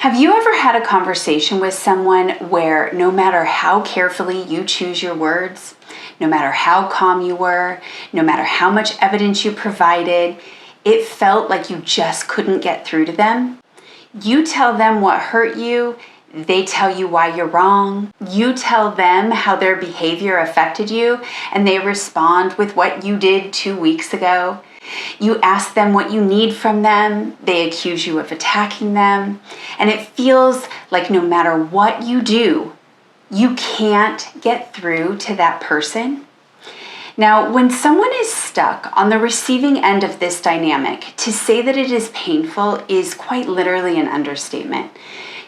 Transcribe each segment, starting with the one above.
Have you ever had a conversation with someone where no matter how carefully you choose your words, no matter how calm you were, no matter how much evidence you provided, it felt like you just couldn't get through to them? You tell them what hurt you, they tell you why you're wrong. You tell them how their behavior affected you, and they respond with what you did 2 weeks ago. You ask them what you need from them, they accuse you of attacking them, and it feels like no matter what you do, you can't get through to that person. Now, when someone is stuck on the receiving end of this dynamic, to say that it is painful is quite literally an understatement.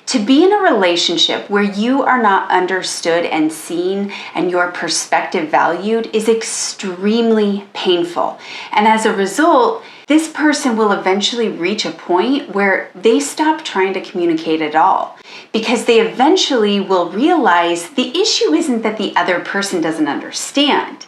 To be in a relationship where you are not understood and seen and your perspective valued is extremely painful. And as a result, this person will eventually reach a point where they stop trying to communicate at all, because they eventually will realize the issue isn't that the other person doesn't understand.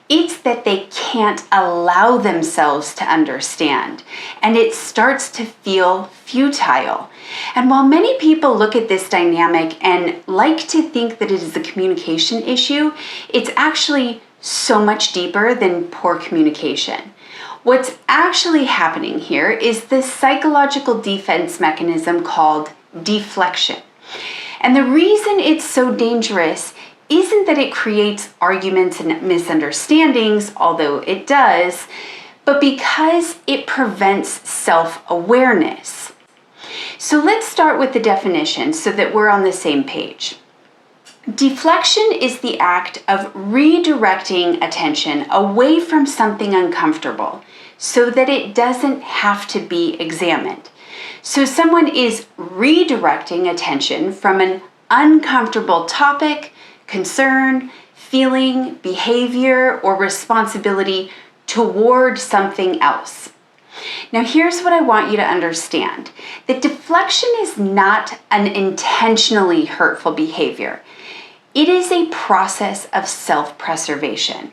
It's that they can't allow themselves to understand, and it starts to feel futile. And while many people look at this dynamic and like to think that it is a communication issue, it's actually so much deeper than poor communication. What's actually happening here is this psychological defense mechanism called deflection. And the reason it's so dangerous isn't that it creates arguments and misunderstandings, although it does, but because it prevents self-awareness. So let's start with the definition so that we're on the same page. Deflection is the act of redirecting attention away from something uncomfortable so that it doesn't have to be examined. So someone is redirecting attention from an uncomfortable topic, concern, feeling, behavior, or responsibility toward something else. Now, here's what I want you to understand. That deflection is not an intentionally hurtful behavior. It is a process of self-preservation.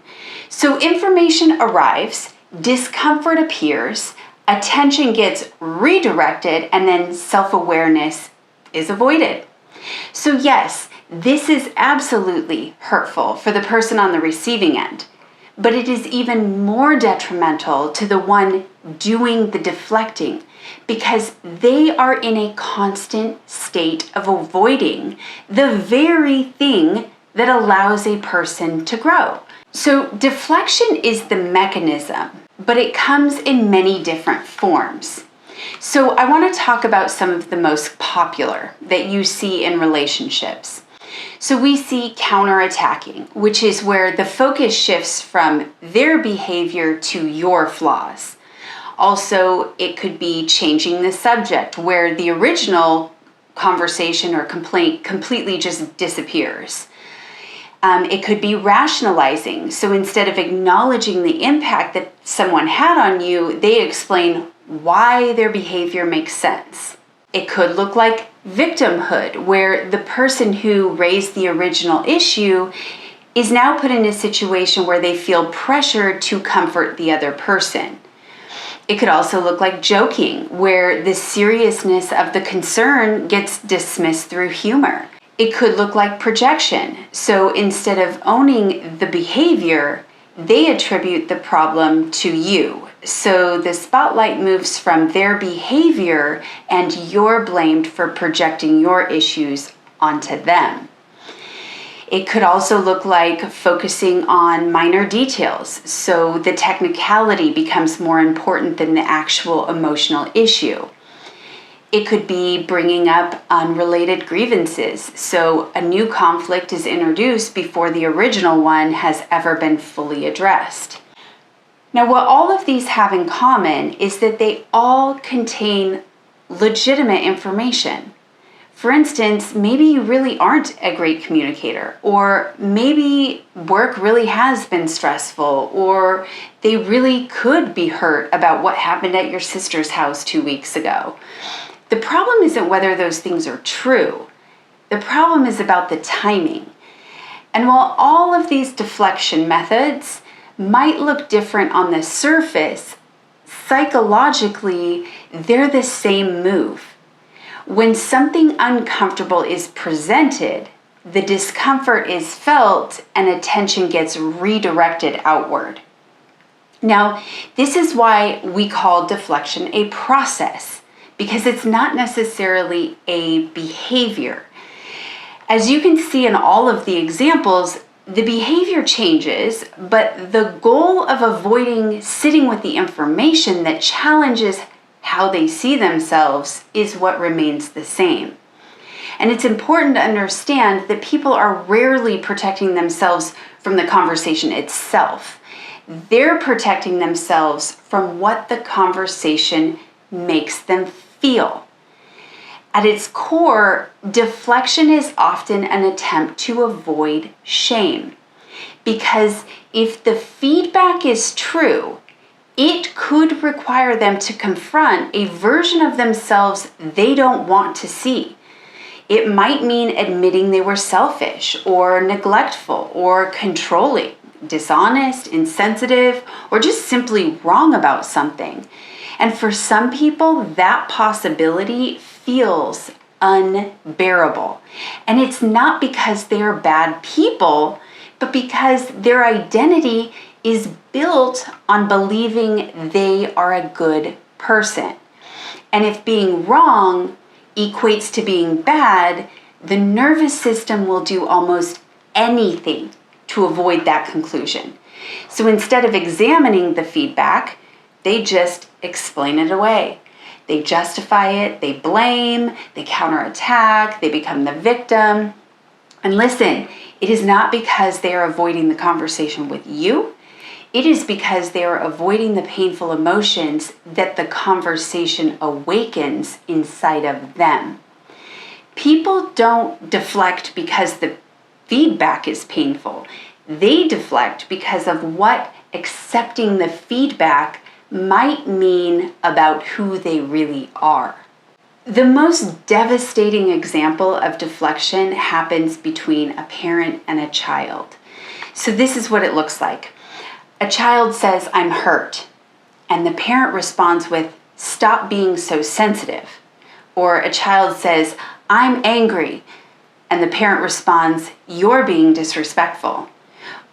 So information arrives, discomfort appears, attention gets redirected, and then self-awareness is avoided. So yes, this is absolutely hurtful for the person on the receiving end, but it is even more detrimental to the one doing the deflecting because they are in a constant state of avoiding the very thing that allows a person to grow. So deflection is the mechanism, but it comes in many different forms. So I want to talk about some of the most popular that you see in relationships. So we see counterattacking, which is where the focus shifts from their behavior to your flaws. Also, it could be changing the subject, where the original conversation or complaint completely just disappears. It could be rationalizing. So instead of acknowledging the impact that someone had on you, they explain why their behavior makes sense. It could look like victimhood, where the person who raised the original issue is now put in a situation where they feel pressured to comfort the other person. It could also look like joking, where the seriousness of the concern gets dismissed through humor. It could look like projection. So instead of owning the behavior, they attribute the problem to you. So the spotlight moves from their behavior and you're blamed for projecting your issues onto them. It could also look like focusing on minor details. So the technicality becomes more important than the actual emotional issue. It could be bringing up unrelated grievances. So a new conflict is introduced before the original one has ever been fully addressed. Now, what all of these have in common is that they all contain legitimate information. For instance, maybe you really aren't a great communicator, or maybe work really has been stressful, or they really could be hurt about what happened at your sister's house 2 weeks ago. The problem isn't whether those things are true. The problem is about the timing. And while all of these deflection methods might look different on the surface, psychologically, they're the same move. When something uncomfortable is presented, the discomfort is felt and attention gets redirected outward. Now, this is why we call deflection a process, because it's not necessarily a behavior. As you can see in all of the examples, the behavior changes, but the goal of avoiding sitting with the information that challenges how they see themselves is what remains the same. And it's important to understand that people are rarely protecting themselves from the conversation itself. They're protecting themselves from what the conversation makes them feel. At its core, deflection is often an attempt to avoid shame. Because if the feedback is true, it could require them to confront a version of themselves they don't want to see. It might mean admitting they were selfish or neglectful or controlling, dishonest, insensitive, or just simply wrong about something. And for some people, that possibility feels unbearable. And it's not because they're bad people, but because their identity is built on believing they are a good person. And if being wrong equates to being bad, the nervous system will do almost anything to avoid that conclusion. So instead of examining the feedback, they just explain it away. They justify it, they blame, they counterattack, they become the victim. And listen, it is not because they are avoiding the conversation with you. It is because they are avoiding the painful emotions that the conversation awakens inside of them. People don't deflect because the feedback is painful. They deflect because of what accepting the feedback might mean about who they really are. The most devastating example of deflection happens between a parent and a child. So this is what it looks like. A child says, "I'm hurt," and the parent responds with, "Stop being so sensitive." Or a child says, "I'm angry," and the parent responds, "You're being disrespectful."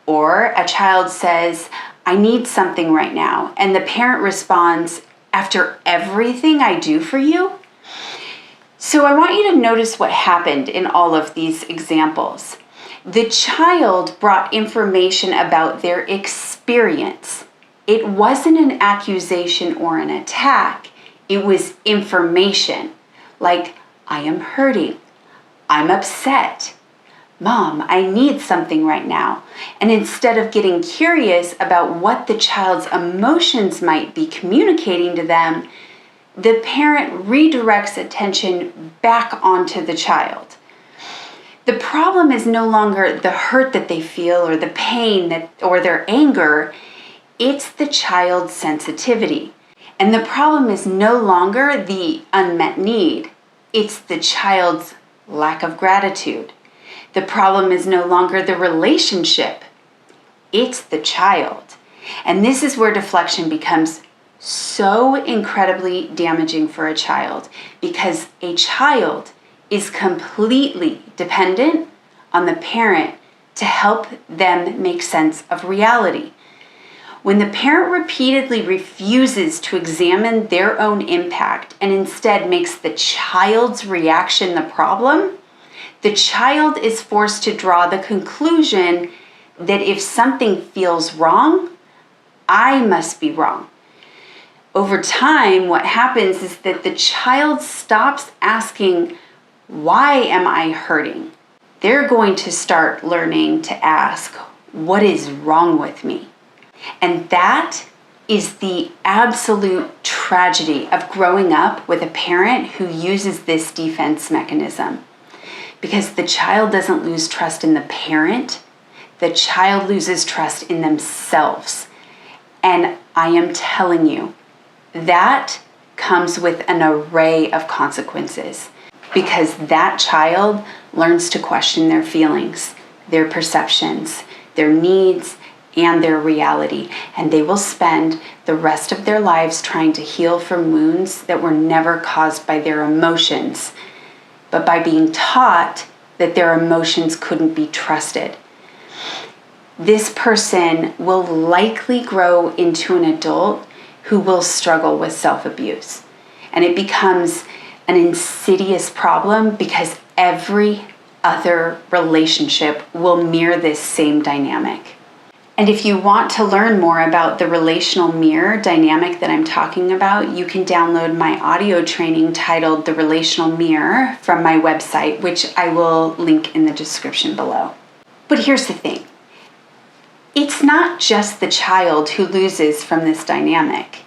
Or a child says, "I need something right now," and the parent responds, "After everything I do for you?" So I want you to notice what happened in all of these examples. The child brought information about their experience. It wasn't an accusation or an attack. It was information, like, "I am hurting. I'm upset. Mom, I need something right now." And instead of getting curious about what the child's emotions might be communicating to them, the parent redirects attention back onto the child. The problem is no longer the hurt that they feel or the pain or their anger. It's the child's sensitivity. And the problem is no longer the unmet need. It's the child's lack of gratitude. The problem is no longer the relationship. It's the child. And this is where deflection becomes so incredibly damaging for a child, because a child is completely dependent on the parent to help them make sense of reality. When the parent repeatedly refuses to examine their own impact and instead makes the child's reaction the problem, the child is forced to draw the conclusion that if something feels wrong, I must be wrong. Over time, what happens is that the child stops asking, "Why am I hurting?" They're going to start learning to ask, "What is wrong with me?" And that is the absolute tragedy of growing up with a parent who uses this defense mechanism. Because the child doesn't lose trust in the parent, the child loses trust in themselves. And I am telling you, that comes with an array of consequences, because that child learns to question their feelings, their perceptions, their needs, and their reality. And they will spend the rest of their lives trying to heal from wounds that were never caused by their emotions, but by being taught that their emotions couldn't be trusted. This person will likely grow into an adult who will struggle with self-abuse. And it becomes an insidious problem because every other relationship will mirror this same dynamic. And if you want to learn more about the relational mirror dynamic that I'm talking about, you can download my audio training titled The Relational Mirror from my website, which I will link in the description below. But here's the thing. It's not just the child who loses from this dynamic.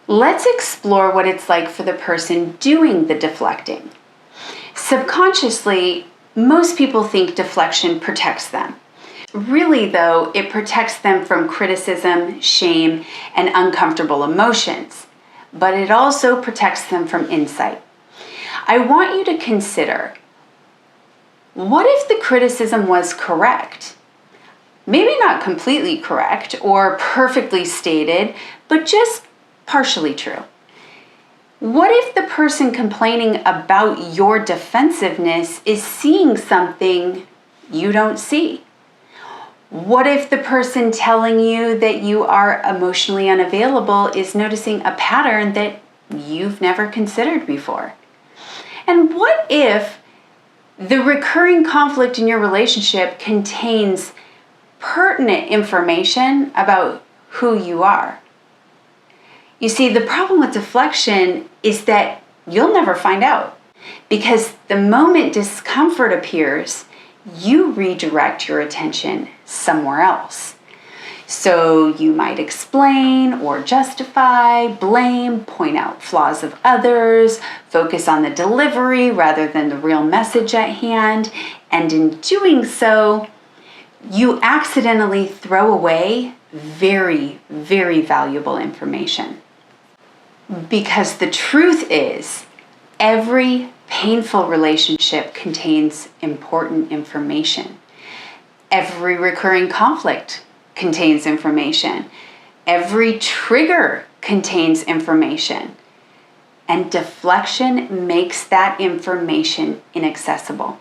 Let's explore what it's like for the person doing the deflecting. Subconsciously, most people think deflection protects them. Really, though, it protects them from criticism, shame, and uncomfortable emotions, but it also protects them from insight. I want you to consider, what if the criticism was correct? Maybe not completely correct or perfectly stated, but just partially true. What if the person complaining about your defensiveness is seeing something you don't see? What if the person telling you that you are emotionally unavailable is noticing a pattern that you've never considered before? And what if the recurring conflict in your relationship contains pertinent information about who you are? You see, the problem with deflection is that you'll never find out, because the moment discomfort appears, you redirect your attention somewhere else. So you might explain or justify, blame, point out flaws of others, focus on the delivery rather than the real message at hand, and in doing so, you accidentally throw away very, very valuable information. Because the truth is, every painful relationship contains important information. Every recurring conflict contains information. Every trigger contains information. And deflection makes that information inaccessible.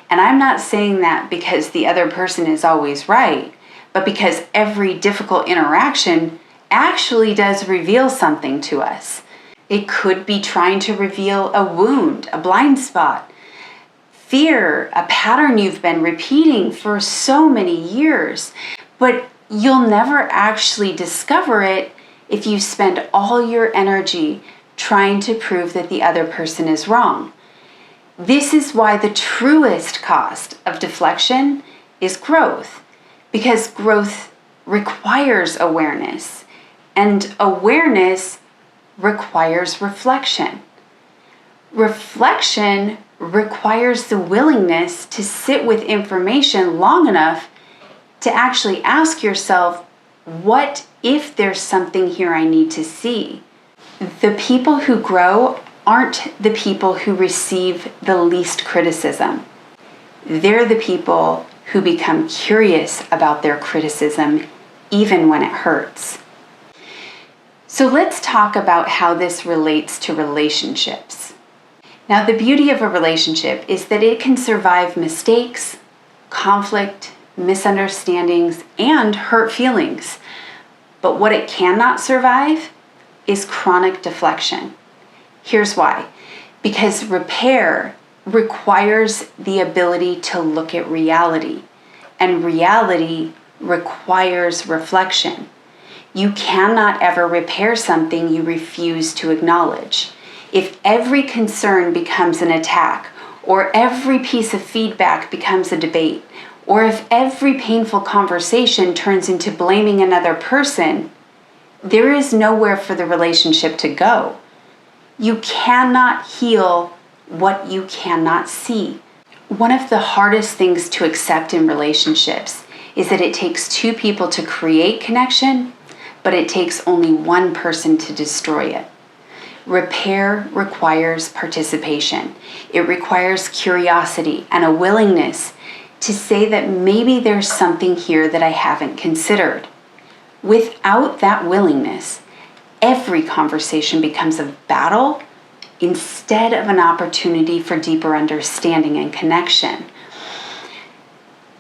And I'm not saying that because the other person is always right, but because every difficult interaction actually does reveal something to us. It could be trying to reveal a wound, a blind spot, fear, a pattern you've been repeating for so many years, but you'll never actually discover it if you spend all your energy trying to prove that the other person is wrong. This is why the truest cost of deflection is growth, because growth requires awareness, and awareness requires reflection. Reflection requires the willingness to sit with information long enough to actually ask yourself, what if there's something here I need to see? The people who grow aren't the people who receive the least criticism. They're the people who become curious about their criticism, even when it hurts. So let's talk about how this relates to relationships. Now, the beauty of a relationship is that it can survive mistakes, conflict, misunderstandings, and hurt feelings. But what it cannot survive is chronic deflection. Here's why. Because repair requires the ability to look at reality, and reality requires reflection. You cannot ever repair something you refuse to acknowledge. If every concern becomes an attack, or every piece of feedback becomes a debate, or if every painful conversation turns into blaming another person, there is nowhere for the relationship to go. You cannot heal what you cannot see. One of the hardest things to accept in relationships is that it takes two people to create connection, but it takes only one person to destroy it. Repair requires participation. It requires curiosity and a willingness to say that maybe there's something here that I haven't considered. Without that willingness, every conversation becomes a battle instead of an opportunity for deeper understanding and connection.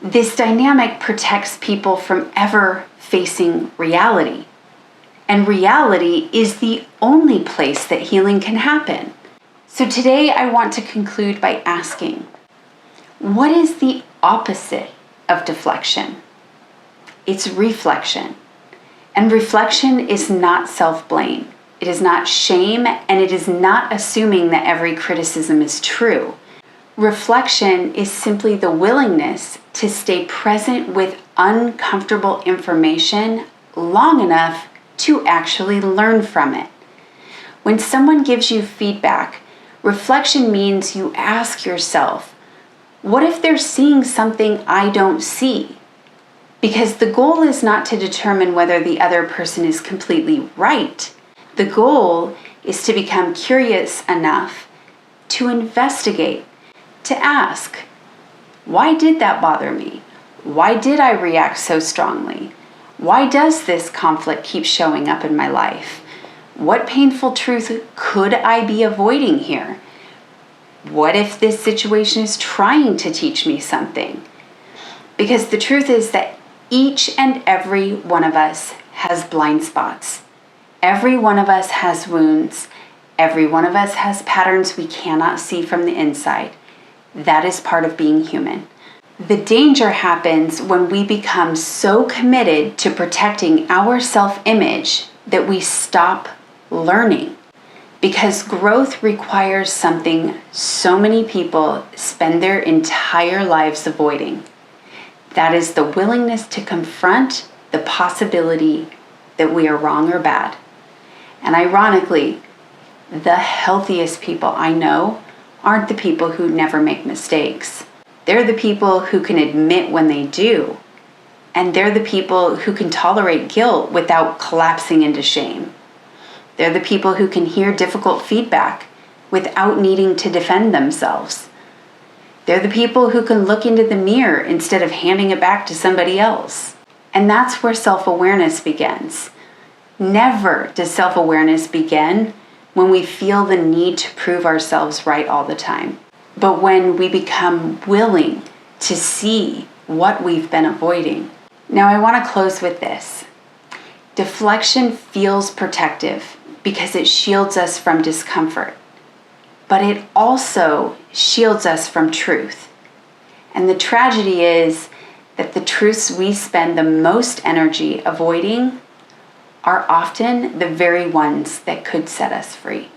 This dynamic protects people from ever facing reality. And reality is the only place that healing can happen. So today I want to conclude by asking, what is the opposite of deflection? It's reflection. And reflection is not self-blame. It is not shame, and it is not assuming that every criticism is true. Reflection is simply the willingness to stay present with uncomfortable information long enough to actually learn from it. When someone gives you feedback, reflection means you ask yourself, what if they're seeing something I don't see? Because the goal is not to determine whether the other person is completely right. The goal is to become curious enough to investigate, to ask, why did that bother me? Why did I react so strongly? Why does this conflict keep showing up in my life? What painful truth could I be avoiding here? What if this situation is trying to teach me something? Because the truth is that each and every one of us has blind spots. Every one of us has wounds. Every one of us has patterns we cannot see from the inside. That is part of being human. The danger happens when we become so committed to protecting our self-image that we stop learning. Because growth requires something so many people spend their entire lives avoiding. That is the willingness to confront the possibility that we are wrong or bad. And ironically, the healthiest people I know aren't the people who never make mistakes. They're the people who can admit when they do. And they're the people who can tolerate guilt without collapsing into shame. They're the people who can hear difficult feedback without needing to defend themselves. They're the people who can look into the mirror instead of handing it back to somebody else. And that's where self-awareness begins. Never does self-awareness begin when we feel the need to prove ourselves right all the time. But when we become willing to see what we've been avoiding. Now I want to close with this. Deflection feels protective because it shields us from discomfort. But it also shields us from truth. And the tragedy is that the truths we spend the most energy avoiding are often the very ones that could set us free.